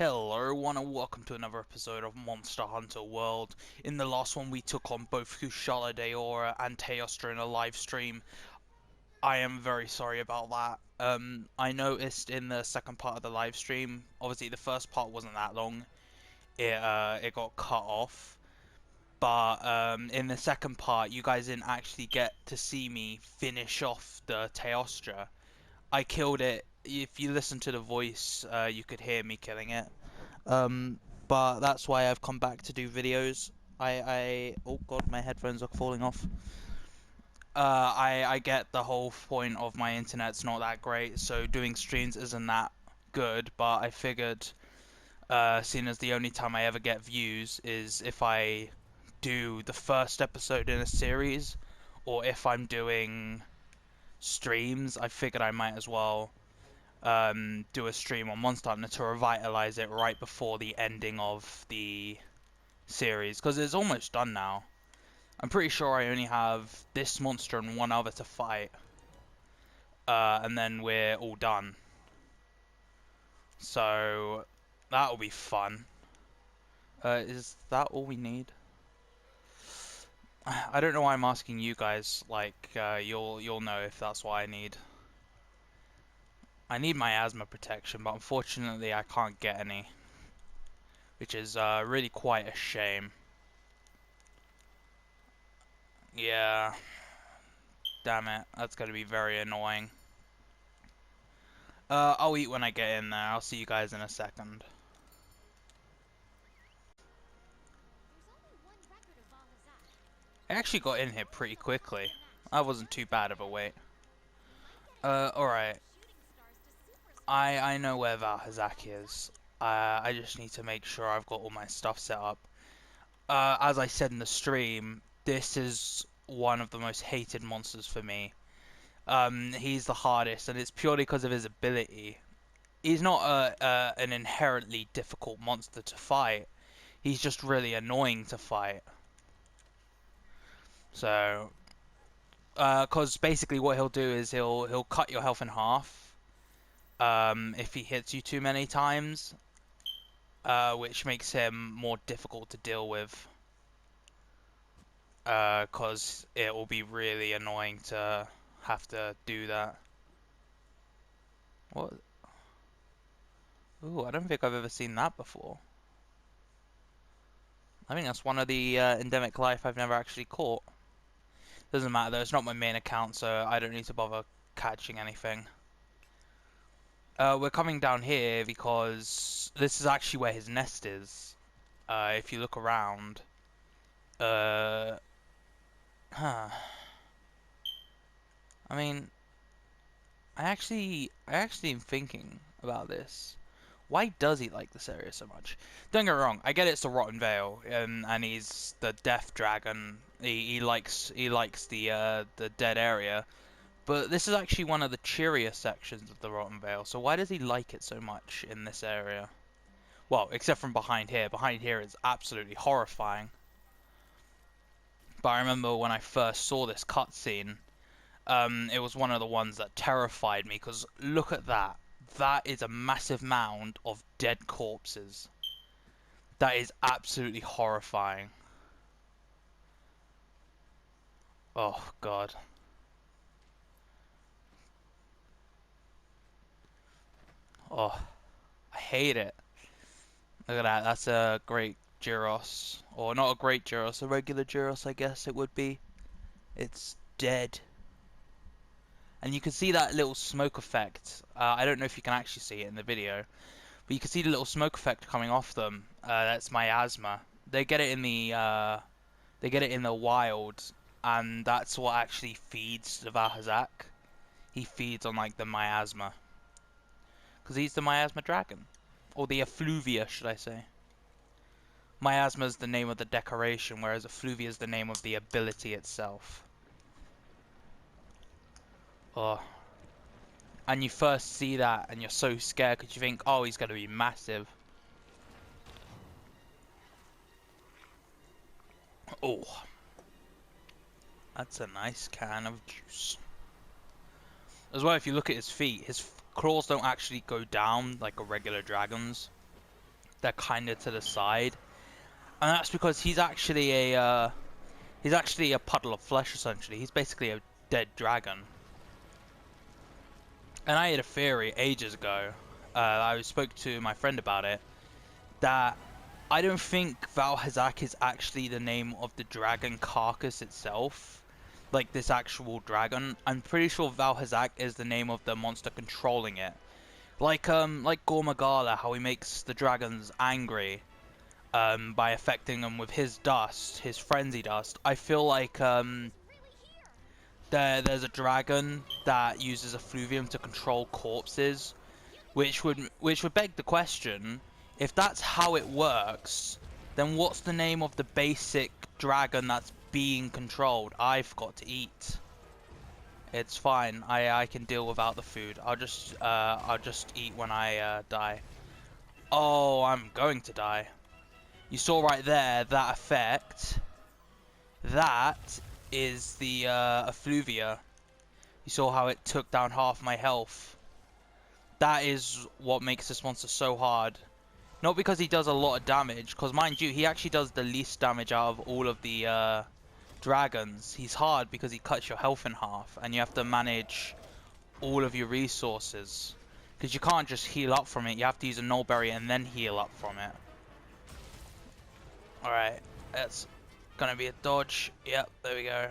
Hello everyone and welcome to another episode of Monster Hunter World. In the last one we took on both Kushala Daora and Teostra in a live stream. I am very sorry about that. I noticed in the second part of the live stream, obviously the first part wasn't that long, it got cut off. But in the second part you guys didn't actually get to see me finish off the Teostra. I killed it. If you listen to the voice, you could hear me killing it. Um, but that's why I've come back to do videos. Oh god, my headphones are falling off. I get the whole point of my internet's not that great, so doing streams isn't that good, but I figured, seeing as the only time I ever get views is if I do the first episode in a series, or if I'm doing streams, I figured I might as well do a stream on Monster Hunter to revitalize it right before the ending of the series, because it's almost done now. I'm pretty sure I only have this monster and one other to fight, and then we're all done. So that'll be fun. Is that all we need? I don't know why I'm asking you guys. Like, you'll know if that's what I need. I need my asthma protection, but unfortunately I can't get any, which is really quite a shame. Yeah, damn it, that's gonna be very annoying. I'll eat when I get in there. I'll see you guys in a second. I actually got in here pretty quickly. That wasn't too bad of a wait. Alright. I know where Valhazaki is. I just need to make sure I've got all my stuff set up. As I said in the stream, this is one of the most hated monsters for me. He's the hardest, and it's purely because of his ability. He's not an inherently difficult monster to fight. He's just really annoying to fight. So, because basically what he'll do is he'll cut your health in half, if he hits you too many times, which makes him more difficult to deal with. Because it will be really annoying to have to do that. What? Ooh, I don't think I've ever seen that before. I think that's one of the endemic life I've never actually caught. Doesn't matter though, it's not my main account, so I don't need to bother catching anything. We're coming down here because this is actually where his nest is. If you look around. Huh. I mean, I actually am thinking about this. Why does he like this area so much? Don't get me wrong, I get it's the Rotten Vale, and he's the Death Dragon. He likes the dead area, but this is actually one of the cheerier sections of the Rotten Vale. So why does he like it so much in this area? Well, except from behind here. Behind here is absolutely horrifying. But I remember when I first saw this cutscene, it was one of the ones that terrified me, because look at that. That is a massive mound of dead corpses. That is absolutely horrifying. Oh, God. Oh, I hate it. Look at that. That's a great Gyros. Or not a great Gyros, a regular Gyros, I guess it would be. It's dead. And you can see that little smoke effect. I don't know if you can actually see it in the video, but you can see the little smoke effect coming off them. That's miasma. They get it in the wild, and that's what actually feeds the Valhazak. He feeds on like the miasma, because he's the miasma dragon, or the effluvia, should I say? Miasma is the name of the decoration, whereas effluvia is the name of the ability itself. Oh. And you first see that and you're so scared because you think, oh, he's going to be massive. Oh, that's a nice can of juice. As well, if you look at his feet, his claws don't actually go down like a regular dragon's. they're kind of to the side, and that's because he's actually a puddle of flesh essentially. He's basically a dead dragon. And I had a theory ages ago. I spoke to my friend about it, that I don't think Valhazak is actually the name of the dragon carcass itself, like this actual dragon. I'm pretty sure Valhazak is the name of the monster controlling it. Like Gormagala, how he makes the dragons angry by affecting them with his dust, his frenzy dust. I feel like there's a dragon that uses effluvium to control corpses, which would beg the question, if that's how it works, then what's the name of the basic dragon that's being controlled? I've got to eat. It's fine. I can deal without the food. I'll just eat when I die. Oh, I'm going to die. You saw right there that effect. That is the effluvia. You saw how it took down half my health. That is what makes this monster so hard. Not because he does a lot of damage, because mind you, he actually does the least damage out of all of the dragons. He's hard because he cuts your health in half, and you have to manage all of your resources. Because you can't just heal up from it, you have to use a nullberry and then heal up from it. Alright, that's gonna be a dodge. Yep, there we go.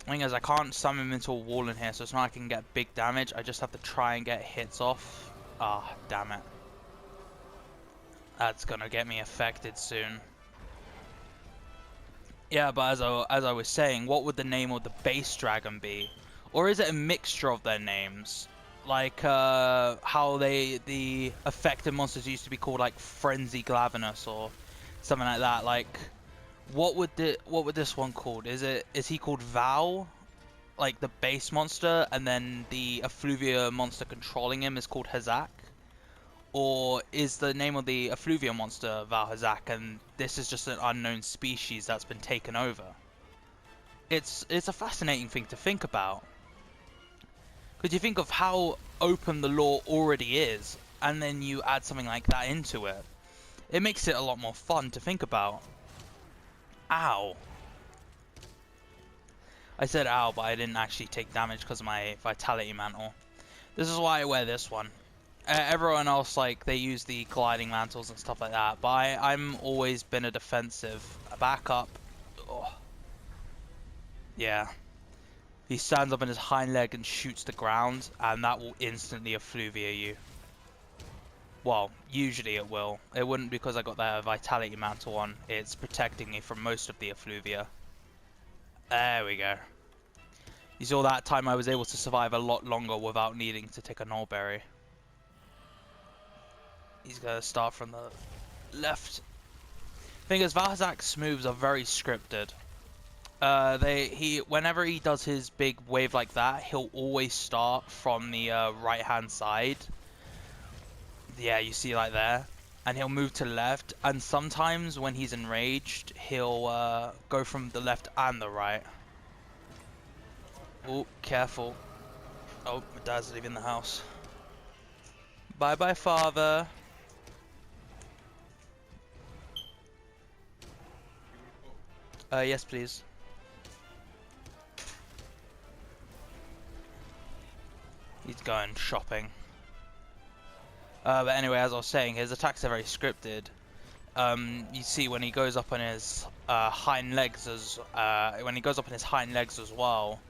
The thing is, I can't summon him into a wall in here, so it's not like I can get big damage. I just have to try and get hits off. Ah, damn it. That's gonna get me affected soon. Yeah, but as I was saying, what would the name of the base dragon be? Or is it a mixture of their names? Like how the affected monsters used to be called, like Frenzy Glavenus or something like that. Like, what would this one called? Is he called Val, like the base monster, and then the effluvia monster controlling him is called Hazak? Or is the name of the effluvia monster Valhazak, and this is just an unknown species that's been taken over? It's a fascinating thing to think about. Because you think of how open the lore already is, and then you add something like that into it. It makes it a lot more fun to think about. Ow. I said ow, but I didn't actually take damage because of my vitality mantle. This is why I wear this one. Everyone else, like, they use the gliding mantles and stuff like that, but I'm always been a defensive. Back up. Oh. Yeah. He stands up on his hind leg and shoots the ground, and that will instantly effluvia you. Well, usually it will. It wouldn't because I got that vitality mantle on. It's protecting me from most of the effluvia. There we go. You saw that time I was able to survive a lot longer without needing to take a nullberry. He's gonna start from the left. Thing is, Valhazak's moves are very scripted. Whenever he does his big wave like that, he'll always start from the right hand side. Yeah, you see like there, and he'll move to the left, and sometimes when he's enraged, he'll go from the left and the right. Oh, careful. Oh, my dad's leaving the house. Bye bye, father. Yes please. He's going shopping. But anyway, as I was saying, his attacks are very scripted. You see when he goes up on his hind legs as well,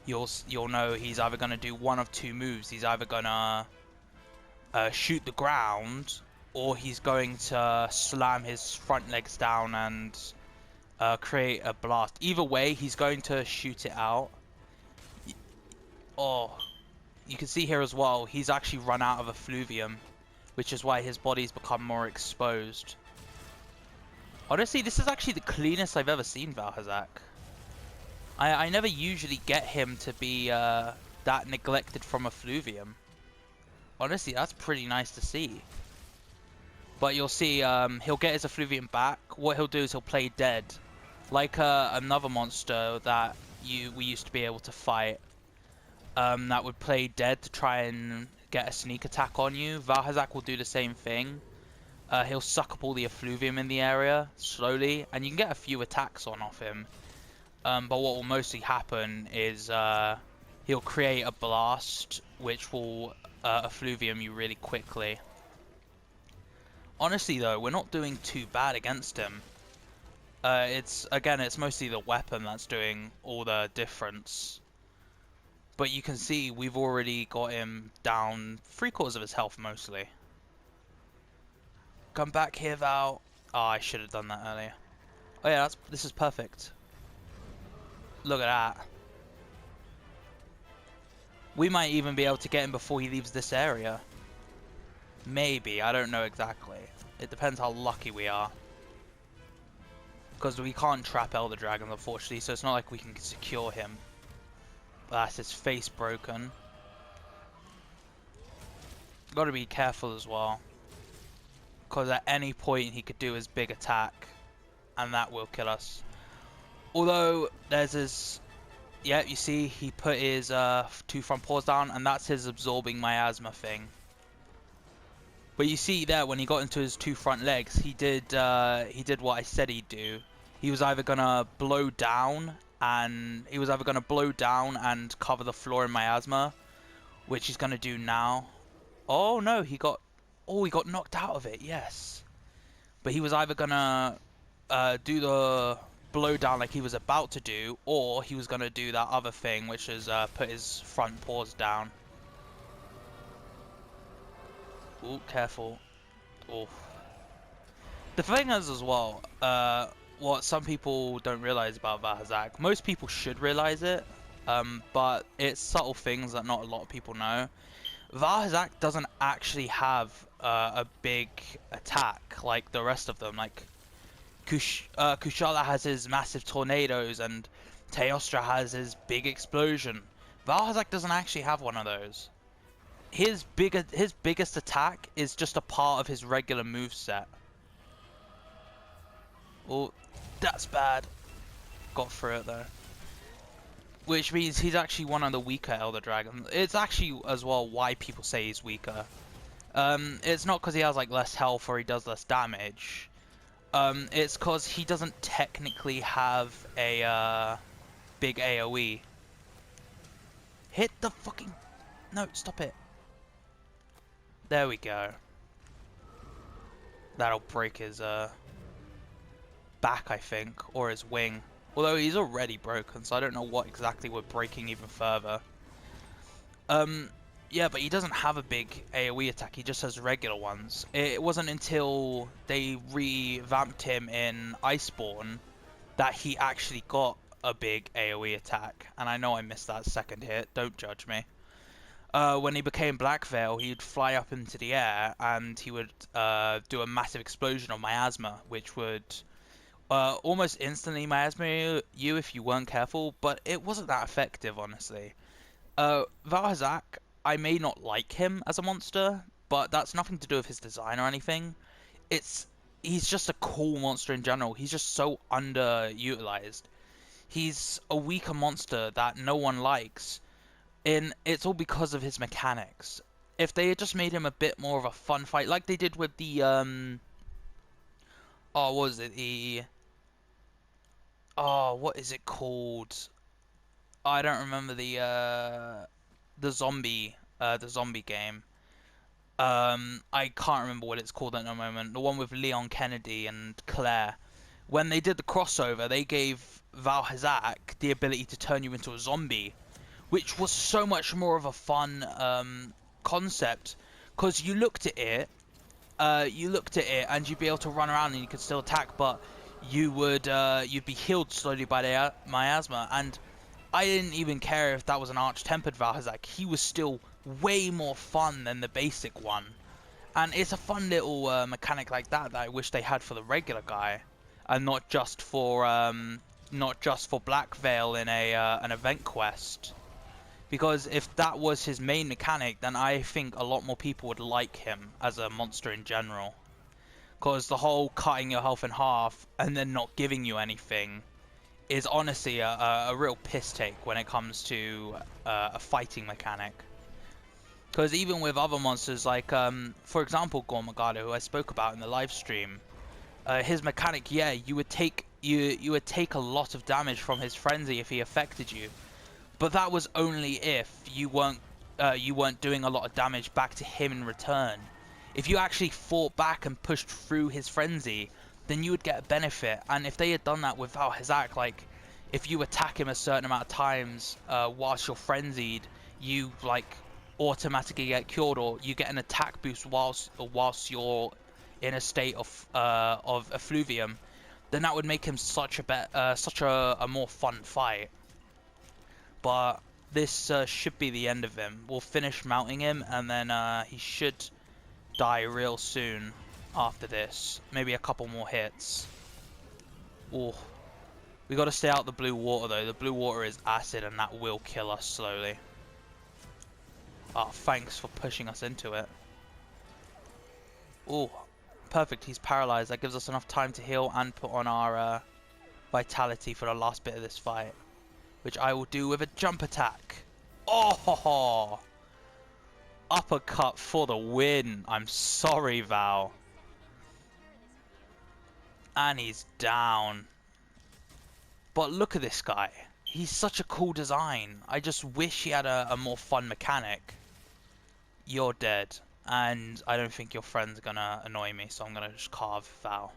you'll know he's either gonna do one of two moves. He's either gonna shoot the ground, or he's going to slam his front legs down and create a blast. Either way, he's going to shoot it out. Oh. You can see here as well, he's actually run out of effluvium, which is why his body's become more exposed. Honestly, this is actually the cleanest I've ever seen Valhazak. I never usually get him to be that neglected from effluvium. Honestly, that's pretty nice to see. But you'll see, he'll get his effluvium back. What he'll do is he'll play dead. Like another monster that we used to be able to fight. That would play dead to try and get a sneak attack on you, Valhazak will do the same thing. He'll suck up all the effluvium in the area slowly, and you can get a few attacks on off him. But what will mostly happen is he'll create a blast which will effluvium you really quickly. Honestly though, we're not doing too bad against him. It's mostly the weapon that's doing all the difference. But you can see we've already got him down 3/4 of his health mostly. Come back here, Val. Oh, I should have done that earlier. Oh yeah, this is perfect. Look at that. We might even be able to get him before he leaves this area. Maybe, I don't know exactly. It depends how lucky we are. Because we can't trap Elder Dragon, unfortunately, so it's not like we can secure him. That's his face broken. Gotta be careful as well. Because at any point he could do his big attack, and that will kill us. Although, there's his... Yeah, you see, he put his 2 front paws down, and that's his absorbing miasma thing. But you see there, when he got into his 2 front legs, he did what I said he'd do. He was either gonna blow down and cover the floor in miasma, which he's gonna do now. Oh no, he got knocked out of it. Yes, but he was either gonna do the blow down like he was about to do, or he was gonna do that other thing, which is put his front paws down. Ooh, careful. Oof. The thing is as well, what some people don't realize about Valhazak, most people should realize it, but it's subtle things that not a lot of people know. Valhazak doesn't actually have a big attack like the rest of them. Like Kushala has his massive tornadoes, and Teostra has his big explosion. Valhazak doesn't actually have one of those. His biggest attack is just a part of his regular moveset. Oh, that's bad. Got through it though. Which means he's actually one of the weaker Elder Dragons. It's actually as well why people say he's weaker. It's not because he has like less health or he does less damage. It's because he doesn't technically have a big AoE. Hit the fucking... No, stop it. There we go. That'll break his back, I think, or his wing. Although he's already broken, so I don't know what exactly we're breaking even further. Yeah, but he doesn't have a big AoE attack, he just has regular ones. It wasn't until they revamped him in Iceborne that he actually got a big AoE attack. And I know I missed that second hit, don't judge me. When he became Black Veil, he'd fly up into the air and he would do a massive explosion of miasma, which would almost instantly miasma you if you weren't careful, but it wasn't that effective, honestly. Valhazak, I may not like him as a monster, but that's nothing to do with his design or anything. He's just a cool monster in general. He's just so underutilized. He's a weaker monster that no one likes. And it's all because of his mechanics. If they had just made him a bit more of a fun fight, like they did with the what was it? What is it called? I don't remember the zombie game. I can't remember what it's called at the moment. The one with Leon Kennedy and Claire. When they did the crossover, they gave Valhazak the ability to turn you into a zombie, which was so much more of a fun concept, because you looked at it and you'd be able to run around and you could still attack, but you'd be healed slowly by the miasma. And I didn't even care if that was an arch-tempered Valhazak. He was still way more fun than the basic one, and it's a fun little mechanic like that I wish they had for the regular guy, and not just for Black Veil in an event quest. Because if that was his main mechanic, then I think a lot more people would like him as a monster in general. Because the whole cutting your health in half and then not giving you anything is honestly a real piss take when it comes to a fighting mechanic. Because even with other monsters, like for example, Gormagado, who I spoke about in the live stream, his mechanic, yeah, you would take a lot of damage from his frenzy if he affected you, but that was only if you weren't doing a lot of damage back to him in return. If you actually fought back and pushed through his frenzy, then you would get a benefit. And if they had done that with Valhazak, like if you attack him a certain amount of times whilst you're frenzied, you like automatically get cured, or you get an attack boost whilst you're in a state of effluvium, then that would make him such a more fun fight. But this should be the end of him. We'll finish mounting him, and then he should die real soon after this. Maybe a couple more hits. Oh, we got to stay out the blue water though. The blue water is acid, and that will kill us slowly. Oh, thanks for pushing us into it. Oh, perfect. He's paralyzed. That gives us enough time to heal and put on our vitality for the last bit of this fight, which I will do with a jump attack. Oh, ho, ho. Uppercut for the win. I'm sorry, Val. And he's down. But look at this guy. He's such a cool design. I just wish he had a more fun mechanic. You're dead. And I don't think your friend's gonna annoy me, so I'm gonna just carve Val.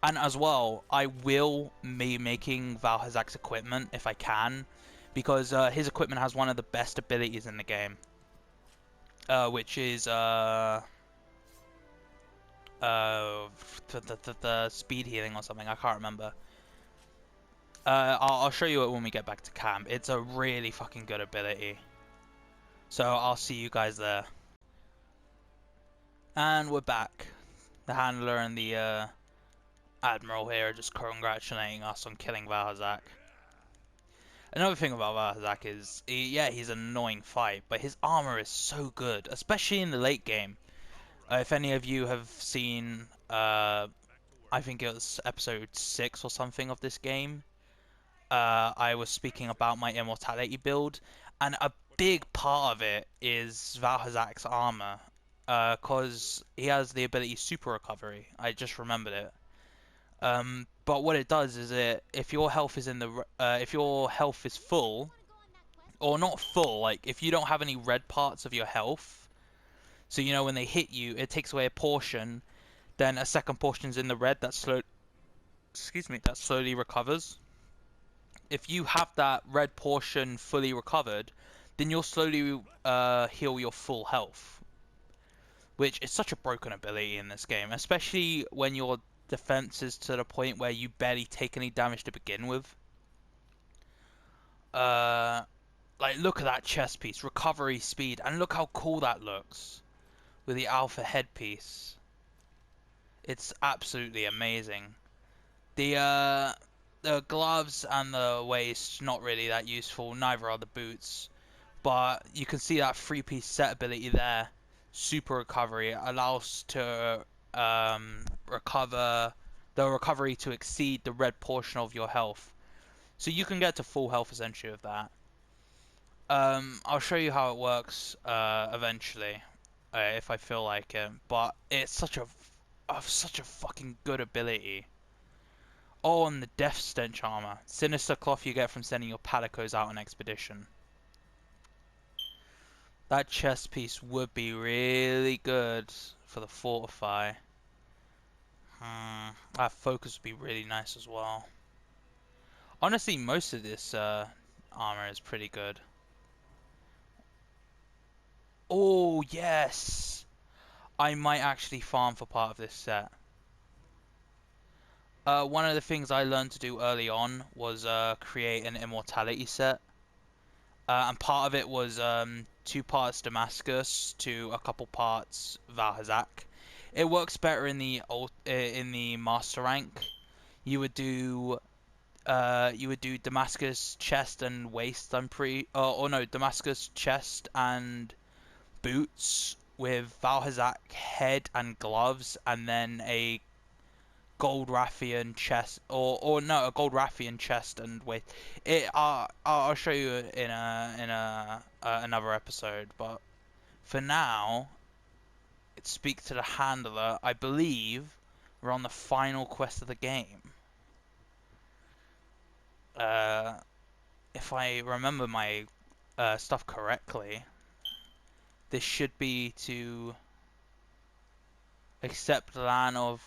And as well, I will be making Valhazak's equipment if I can, because his equipment has one of the best abilities in the game. Which is the speed healing or something. I can't remember. I'll show you it when we get back to camp. It's a really fucking good ability. So I'll see you guys there. And we're back. The handler and the admiral here are just congratulating us on killing Valhazak. Another thing about Valhazak is, yeah, he's an annoying fight, but his armor is so good, especially in the late game. If any of you have seen, I think it was episode 6 or something of this game, I was speaking about my immortality build, and a big part of it is Valhazak's armor, because he has the ability Super Recovery. I just remembered it. But what it does is if your health is if your health is full, or not full, like if you don't have any red parts of your health, so you know when they hit you, it takes away a portion, then a second portion's in the red that that slowly recovers. If you have that red portion fully recovered, then you'll slowly heal your full health, which is such a broken ability in this game, especially when your defense is to the point where you barely take any damage to begin with. Like look at that chest piece, recovery speed, and look how cool that looks with the alpha headpiece. It's absolutely amazing. The gloves and the waist, not really that useful, neither are the boots. But you can see that 3-piece set ability there. Super recovery. It allows to recover the recovery to exceed the red portion of your health. So you can get to full health essentially with that. I'll show you how it works eventually, if I feel like it. But it's such a fucking good ability. Oh, and the Death Stench armor. Sinister cloth you get from sending your palicos out on expedition. That chest piece would be really good for the Fortify. That focus would be really nice as well. Honestly, most of this armor is pretty good. Oh, yes! I might actually farm for part of this set. One of the things I learned to do early on was create an immortality set. And part of it was 2 parts Damascus to a couple parts Valhazak. It works better in the master rank. You would do Damascus chest and waist. I'm pretty. Or no, Damascus chest and boots with Valhazak head and gloves, and then a gold Rathian chest, or no, a gold Rathian chest, and with it, I'll show you in a another episode. But for now, speak to the handler. I believe we're on the final quest of the game. Uh, if I remember my stuff correctly, this should be to accept the land of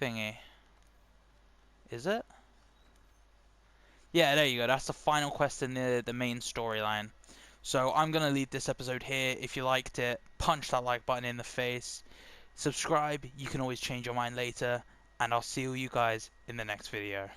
thingy. Is it? Yeah, there you go. That's the final quest in the main storyline. So I'm going to leave this episode here. If you liked it, punch that like button in the face. Subscribe. You can always change your mind later. And I'll see you guys in the next video.